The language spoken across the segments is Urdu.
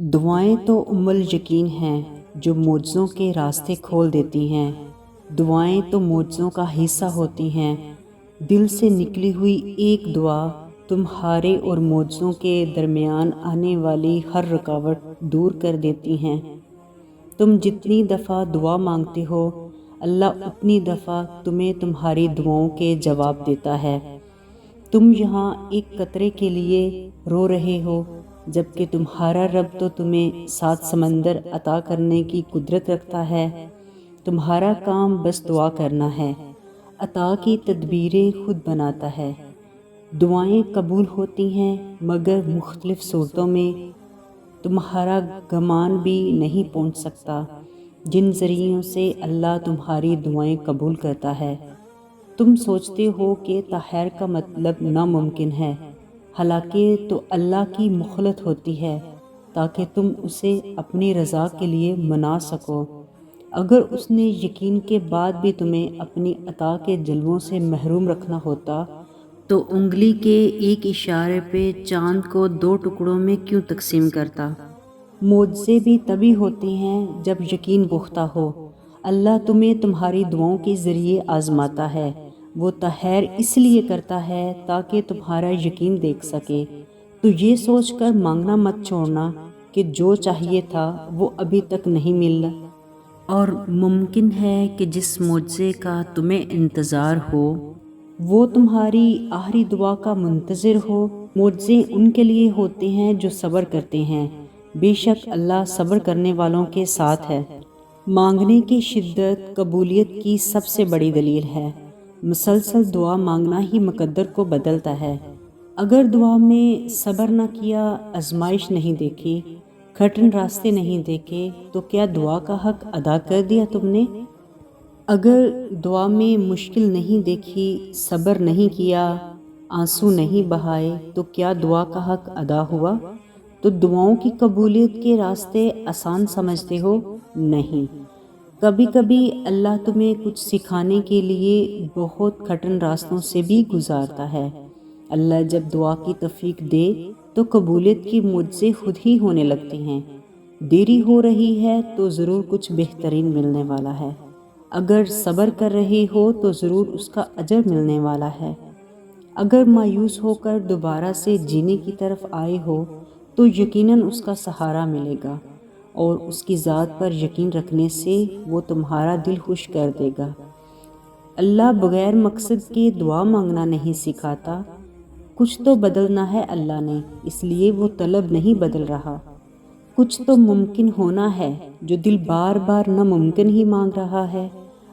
دعائیں تو ام الیقین ہیں جو معجزوں کے راستے کھول دیتی ہیں۔ دعائیں تو معجزوں کا حصہ ہوتی ہیں۔ دل سے نکلی ہوئی ایک دعا تمہارے اور معجزوں کے درمیان آنے والی ہر رکاوٹ دور کر دیتی ہیں۔ تم جتنی دفعہ دعا مانگتے ہو، اللہ اتنی دفعہ تمہیں تمہاری دعاؤں کے جواب دیتا ہے۔ تم یہاں ایک قطرے کے لیے رو رہے ہو، جبکہ تمہارا رب تو تمہیں 7 سمندر عطا کرنے کی قدرت رکھتا ہے۔ تمہارا کام بس دعا کرنا ہے، عطا کی تدبیریں خود بناتا ہے۔ دعائیں قبول ہوتی ہیں مگر مختلف صورتوں میں۔ تمہارا گمان بھی نہیں پہنچ سکتا جن ذریعوں سے اللہ تمہاری دعائیں قبول کرتا ہے۔ تم سوچتے ہو کہ طاہر کا مطلب ناممکن ہے، حالانکہ تو اللہ کی مخلت ہوتی ہے تاکہ تم اسے اپنی رضا کے لیے منا سکو۔ اگر اس نے یقین کے بعد بھی تمہیں اپنی عطا کے جلووں سے محروم رکھنا ہوتا تو انگلی کے ایک اشارے پہ چاند کو 2 ٹکڑوں میں کیوں تقسیم کرتا؟ معجزے بھی تبھی ہوتے ہیں جب یقین پختہ ہو۔ اللہ تمہیں تمہاری دعاؤں کے ذریعے آزماتا ہے۔ وہ طاہر اس لیے کرتا ہے تاکہ تمہارا یقین دیکھ سکے۔ تو یہ سوچ کر مانگنا مت چھوڑنا کہ جو چاہیے تھا وہ ابھی تک نہیں ملا۔ اور ممکن ہے کہ جس معجزے کا تمہیں انتظار ہو وہ تمہاری آخری دعا کا منتظر ہو۔ معجزے ان کے لیے ہوتے ہیں جو صبر کرتے ہیں۔ بے شک اللہ صبر کرنے والوں کے ساتھ ہے۔ مانگنے کی شدت قبولیت کی سب سے بڑی دلیل ہے۔ مسلسل دعا مانگنا ہی مقدر کو بدلتا ہے۔ اگر دعا میں صبر نہ کیا، آزمائش نہیں دیکھی، کٹھن راستے نہیں دیکھے، تو کیا دعا کا حق ادا کر دیا تم نے؟ اگر دعا میں مشکل نہیں دیکھی، صبر نہیں کیا، آنسو نہیں بہائے، تو کیا دعا کا حق ادا ہوا؟ تو دعاؤں کی قبولیت کے راستے آسان سمجھتے ہو؟ نہیں، کبھی کبھی اللہ تمہیں کچھ سکھانے کے لیے بہت کٹھن راستوں سے بھی گزارتا ہے۔ اللہ جب دعا کی توفیق دے تو قبولیت کی معجزے خود ہی ہونے لگتے ہیں۔ دیری ہو رہی ہے تو ضرور کچھ بہترین ملنے والا ہے۔ اگر صبر کر رہے ہو تو ضرور اس کا اجر ملنے والا ہے۔ اگر مایوس ہو کر دوبارہ سے جینے کی طرف آئے ہو تو یقیناً اس کا سہارا ملے گا، اور اس کی ذات پر یقین رکھنے سے وہ تمہارا دل خوش کر دے گا۔ اللہ بغیر مقصد کے دعا مانگنا نہیں سکھاتا۔ کچھ تو بدلنا ہے اللہ نے، اس لیے وہ طلب نہیں بدل رہا۔ کچھ تو ممکن ہونا ہے جو دل بار بار ناممکن ہی مانگ رہا ہے۔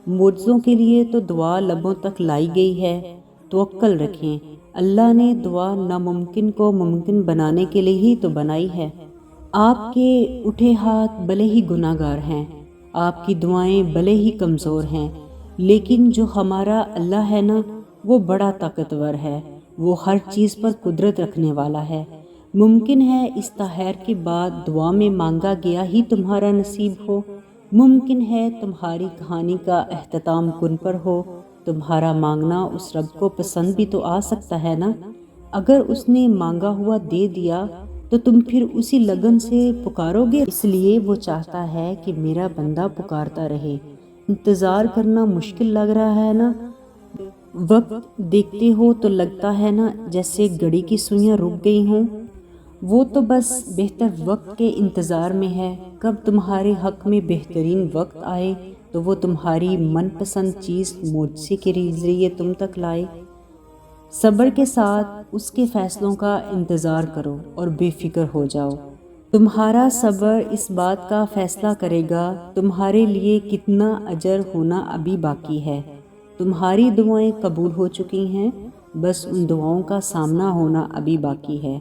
معجزوں کے لیے تو دعا لبوں تک لائی گئی ہے۔ توکل رکھیں، اللہ نے دعا ناممکن کو ممکن بنانے کے لیے ہی تو بنائی ہے۔ آپ کے اٹھے ہاتھ بھلے ہی گناہ گار ہیں، آپ کی دعائیں بھلے ہی کمزور ہیں، لیکن جو ہمارا اللہ ہے نا، وہ بڑا طاقتور ہے۔ وہ ہر چیز پر قدرت رکھنے والا ہے۔ ممکن ہے اس طاہر کے بعد دعا میں مانگا گیا ہی تمہارا نصیب ہو۔ ممکن ہے تمہاری کہانی کا اختتام کن پر ہو۔ تمہارا مانگنا اس رب کو پسند بھی تو آ سکتا ہے نا۔ اگر اس نے مانگا ہوا دے دیا تو تم پھر اسی لگن سے پکارو گے۔ اس لیے وہ چاہتا ہے کہ میرا بندہ پکارتا رہے۔ انتظار کرنا مشکل لگ رہا ہے نا؟ وقت دیکھتے ہو تو لگتا ہے نا جیسے گھڑی کی سوئیاں رک گئی ہوں۔ وہ تو بس بہتر وقت کے انتظار میں ہے۔ کب تمہارے حق میں بہترین وقت آئے تو وہ تمہاری من پسند چیز معجزے کے ذریعے تم تک لائے۔ صبر کے ساتھ اس کے فیصلوں کا انتظار کرو اور بے فکر ہو جاؤ۔ تمہارا صبر اس بات کا فیصلہ کرے گا تمہارے لیے کتنا اجر ہونا ابھی باقی ہے۔ تمہاری دعائیں قبول ہو چکی ہیں، بس ان دعاؤں کا سامنا ہونا ابھی باقی ہے۔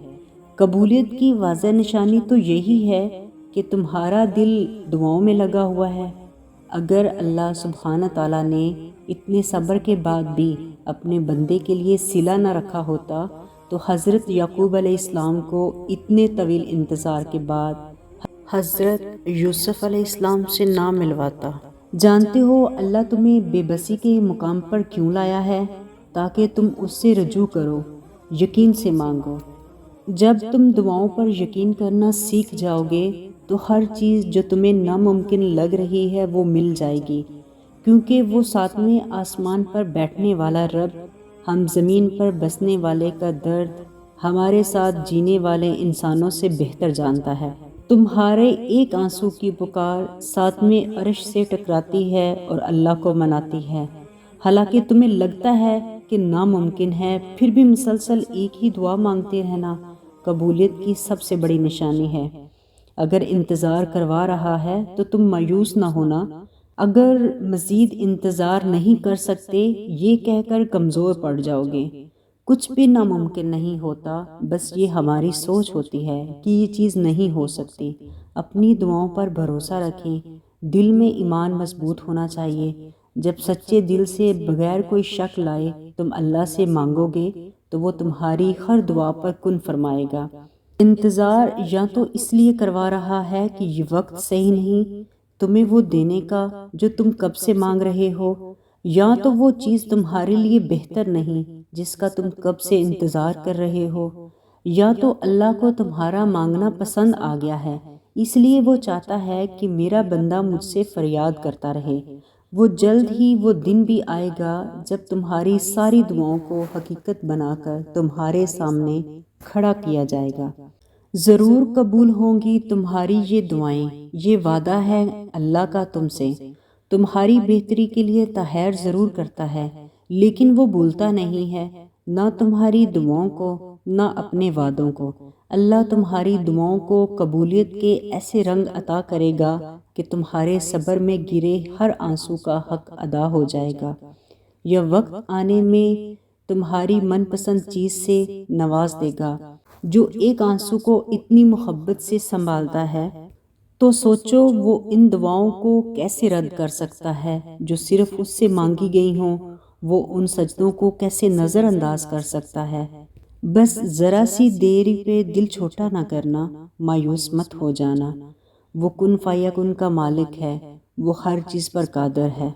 قبولیت کی واضح نشانی تو یہی ہے کہ تمہارا دل دعاؤں میں لگا ہوا ہے۔ اگر اللہ سبحانہ تعالیٰ نے اتنے صبر کے بعد بھی اپنے بندے کے لیے صلہ نہ رکھا ہوتا تو حضرت یعقوب علیہ السلام کو اتنے طویل انتظار کے بعد حضرت یوسف علیہ السلام سے نہ ملواتا۔ جانتے ہو اللہ تمہیں بے بسی کے مقام پر کیوں لایا ہے؟ تاکہ تم اس سے رجوع کرو، یقین سے مانگو۔ جب تم دعاؤں پر یقین کرنا سیکھ جاؤ گے تو ہر چیز جو تمہیں ناممکن لگ رہی ہے وہ مل جائے گی، کیونکہ وہ ساتویں آسمان پر بیٹھنے والا رب ہم زمین پر بسنے والے کا درد ہمارے ساتھ جینے والے انسانوں سے بہتر جانتا ہے۔ تمہارے ایک آنسو کی پکار ساتویں عرش سے ٹکراتی ہے اور اللہ کو مناتی ہے۔ حالانکہ تمہیں لگتا ہے کہ ناممکن ہے، پھر بھی مسلسل ایک ہی دعا مانگتے رہنا قبولیت کی سب سے بڑی نشانی ہے۔ اگر انتظار کروا رہا ہے تو تم مایوس نہ ہونا، اگر مزید انتظار نہیں کر سکتے یہ کہہ کر کمزور پڑ جاؤ گے۔ کچھ بھی ناممکن نہیں ہوتا، بس یہ ہماری سوچ ہوتی ہے کہ یہ چیز نہیں ہو سکتی۔ اپنی دعاؤں پر بھروسہ رکھیں، دل میں ایمان مضبوط ہونا چاہیے۔ جب سچے دل سے بغیر کوئی شک لائے تم اللہ سے مانگو گے تو وہ تمہاری ہر دعا پر کن فرمائے گا۔ انتظار یا تو اس لیے کروا رہا ہے کہ یہ وقت صحیح نہیں تمہیں وہ دینے کا جو تم کب سے مانگ رہے ہو، یا تو وہ چیز تمہارے لیے بہتر نہیں جس کا تم کب سے انتظار کر رہے ہو، یا تو اللہ کو تمہارا مانگنا پسند آ گیا ہے، اس لیے وہ چاہتا ہے کہ میرا بندہ مجھ سے فریاد کرتا رہے۔ وہ جلد ہی وہ دن بھی آئے گا جب تمہاری ساری دعاؤں کو حقیقت بنا کر تمہارے سامنے کھڑا کیا جائے گا۔ ضرور قبول ہوں گی تمہاری یہ دعائیں، یہ وعدہ ہے اللہ کا تم سے۔ تمہاری بہتری کے لیے تحیر ضرور کرتا ہے، لیکن وہ بھولتا نہیں ہے، نہ تمہاری دعاؤں کو نہ اپنے وعدوں کو۔ اللہ تمہاری دعاؤں کو قبولیت کے ایسے رنگ عطا کرے گا کہ تمہارے صبر میں گرے ہر آنسو کا حق ادا ہو جائے گا۔ یہ وقت آنے میں تمہاری من پسند چیز سے نواز دے گا۔ جو ایک آنسو کو اتنی محبت سے سنبھالتا ہے تو سوچو وہ ان دعاؤں کو کیسے رد کر سکتا ہے جو صرف اس سے مانگی گئی ہوں۔ وہ ان سجدوں کو کیسے نظر انداز کر سکتا ہے۔ بس ذرا سی دیر پہ دل چھوٹا نہ کرنا، مایوس مت ہو جانا۔ وہ کن فیکن کا مالک ہے، وہ ہر چیز پر قادر ہے۔